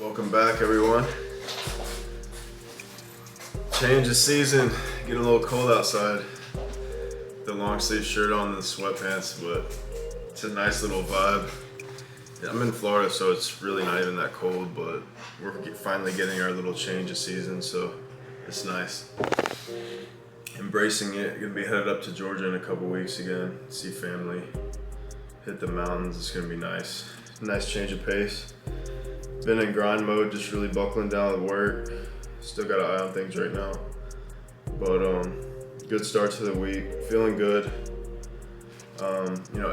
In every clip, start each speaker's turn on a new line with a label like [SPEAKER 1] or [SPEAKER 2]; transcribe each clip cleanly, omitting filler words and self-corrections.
[SPEAKER 1] Welcome back, everyone. Change of season, get a little cold outside. The long sleeve shirt on and the sweatpants, but it's a nice little vibe. I'm in Florida, so it's really not even that cold, but we're finally getting our little change of season, so it's nice. Embracing it. Gonna be headed up to Georgia in a couple weeks again, see family, hit the mountains. It's gonna be nice. Nice change of pace. Been in grind mode, just really buckling down with work. Still got an eye on things right now, but good start to the week. Feeling good.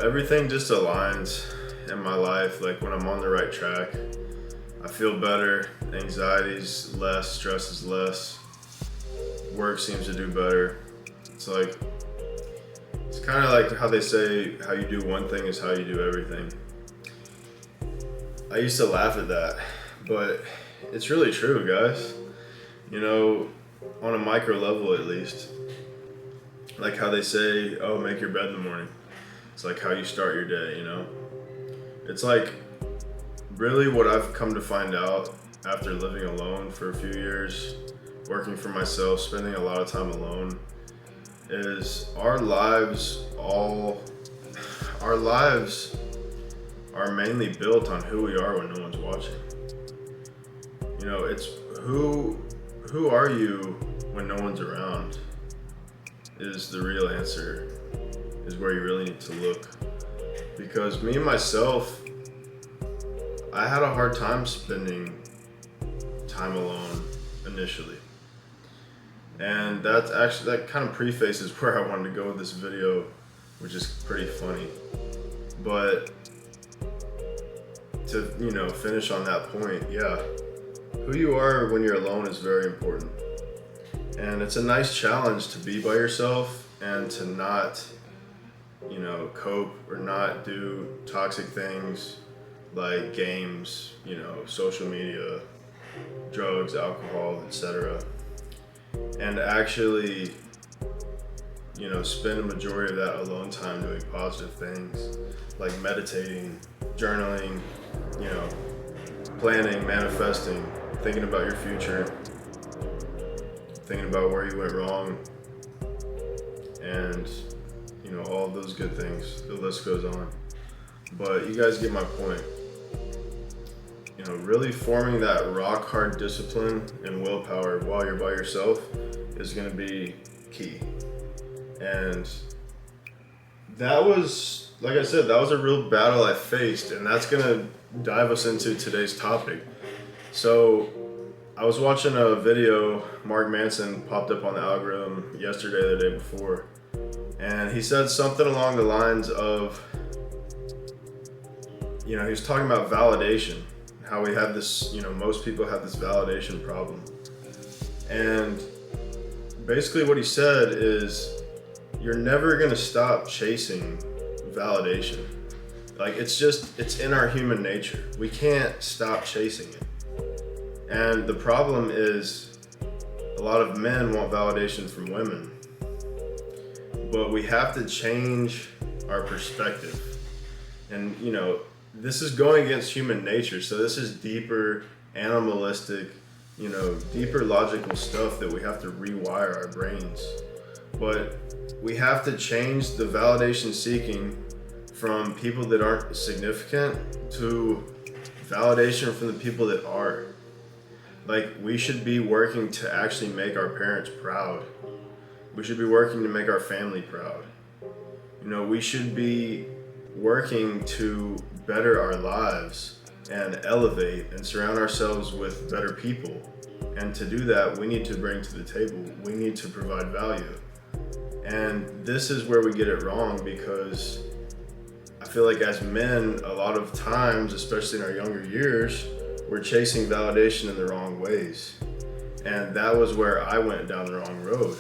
[SPEAKER 1] Everything just aligns in my life. Like when I'm on the right track, I feel better. Anxiety's less, stress is less. Work seems to do better. It's kind of like how they say how you do one thing is how you do everything. I used to laugh at that, but it's really true, guys. On a micro level at least. Like how they say, oh, make your bed in the morning. It's like how you start your day, It's like really what I've come to find out after living alone for a few years, working for myself, spending a lot of time alone, is our lives are mainly built on who we are when no one's watching. It's who are you when no one's around is the real answer, is where you really need to look. Because me and myself, I had a hard time spending time alone initially. And that kind of prefaces where I wanted to go with this video, which is pretty funny. But to, finish on that point, yeah, who you are when you're alone is very important. And it's a nice challenge to be by yourself and to not, cope or not do toxic things like games, social media, drugs, alcohol, etc. And actually, spend a majority of that alone time doing positive things like meditating, journaling, planning, manifesting, thinking about your future, thinking about where you went wrong, and all of those good things. The list goes on. But you guys get my point. Really forming that rock hard discipline and willpower while you're by yourself is going to be key. And that was, like I said, that was a real battle I faced, and that's going to dive us into today's topic. So I was watching a video, Mark Manson popped up on the algorithm yesterday or the day before, and he said something along the lines of, he was talking about validation, how we have this, most people have this validation problem. And basically what he said is, you're never gonna stop chasing validation. Like it's in our human nature. We can't stop chasing it. And the problem is a lot of men want validation from women. But we have to change our perspective. And this is going against human nature. So this is deeper, animalistic, deeper logical stuff that we have to rewire our brains. But we have to change the validation seeking from people that aren't significant to validation from the people that are. Like, we should be working to actually make our parents proud. We should be working to make our family proud. We should be working to better our lives and elevate and surround ourselves with better people. And to do that, we need to bring to the table, we need to provide value. And this is where we get it wrong, because I feel like as men, a lot of times, especially in our younger years, we're chasing validation in the wrong ways. And that was where I went down the wrong road.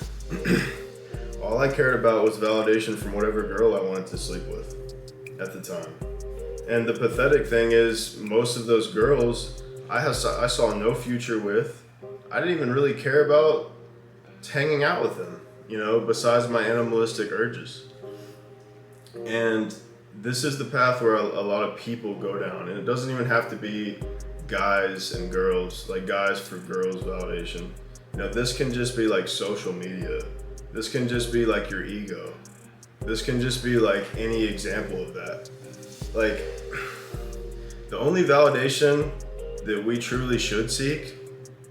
[SPEAKER 1] All I cared about was validation from whatever girl I wanted to sleep with at the time. And the pathetic thing is, most of those girls I saw no future with. I didn't even really care about hanging out with them, besides my animalistic urges. And this is the path where a lot of people go down. And it doesn't even have to be guys and girls, like guys for girls validation. You know, this can just be like social media. This can just be like your ego. This can just be like any example of that. Like, the only validation that we truly should seek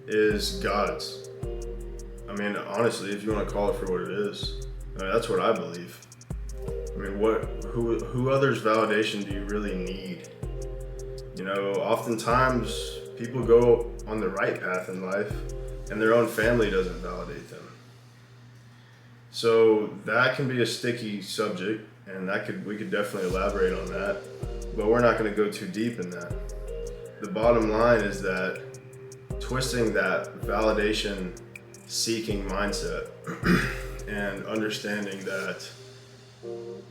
[SPEAKER 1] is God's. I mean, honestly, if you want to call it for what it is, I mean, that's what I believe. I mean, who others' validation do you really need? You know, oftentimes people go on the right path in life and their own family doesn't validate them. So that can be a sticky subject, and we could definitely elaborate on that, but we're not going to go too deep in that. The bottom line is that twisting that validation seeking mindset and understanding that,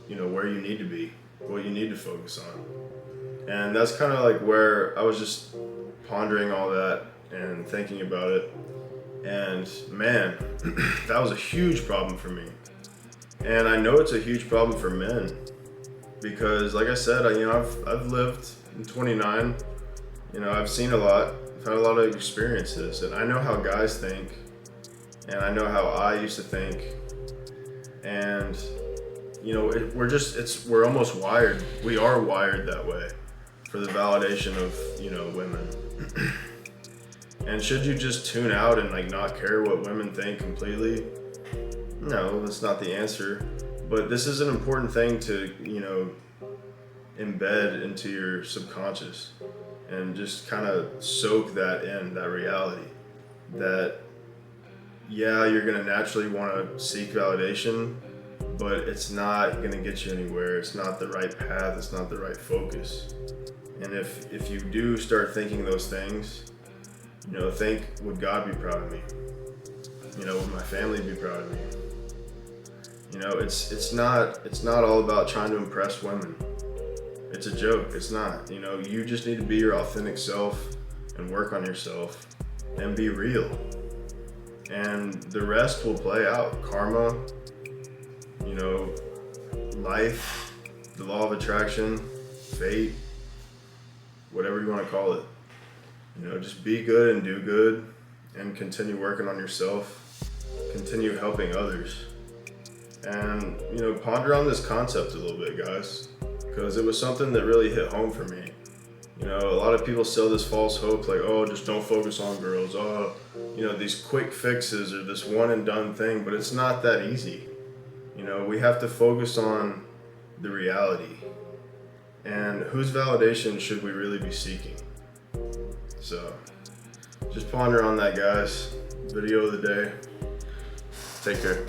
[SPEAKER 1] you know, where you need to be, what you need to focus on. And that's kind of like where I was just pondering all that and thinking about it. And man, that was a huge problem for me. And I know it's a huge problem for men because, like I said, I've lived in 29. You know, I've seen a lot. I've had a lot of experiences, and I know how guys think, and I know how I used to think. And you know, we're almost wired. We are wired that way for the validation of, you know, women. And should you just tune out and like not care what women think completely? No, that's not the answer. But this is an important thing to, you know, embed into your subconscious and just kind of soak that in, that reality. That, yeah, you're gonna naturally want to seek validation, but it's not gonna get you anywhere. It's not the right path. It's not the right focus. And if you do start thinking those things, you know, think, would God be proud of me? You know, would my family be proud of me? You know, it's not all about trying to impress women. It's a joke. It's not. You know, you just need to be your authentic self and work on yourself and be real. And the rest will play out. Karma, you know, life, the law of attraction, fate, whatever you want to call it. You know, just be good and do good and continue working on yourself, continue helping others. And, you know, ponder on this concept a little bit, guys, because it was something that really hit home for me. You know, a lot of people sell this false hope like, oh, just don't focus on girls. Oh, you know, these quick fixes or this one and done thing, but it's not that easy. You know, we have to focus on the reality. And whose validation should we really be seeking? So, just ponder on that, guys. Video of the day. Take care.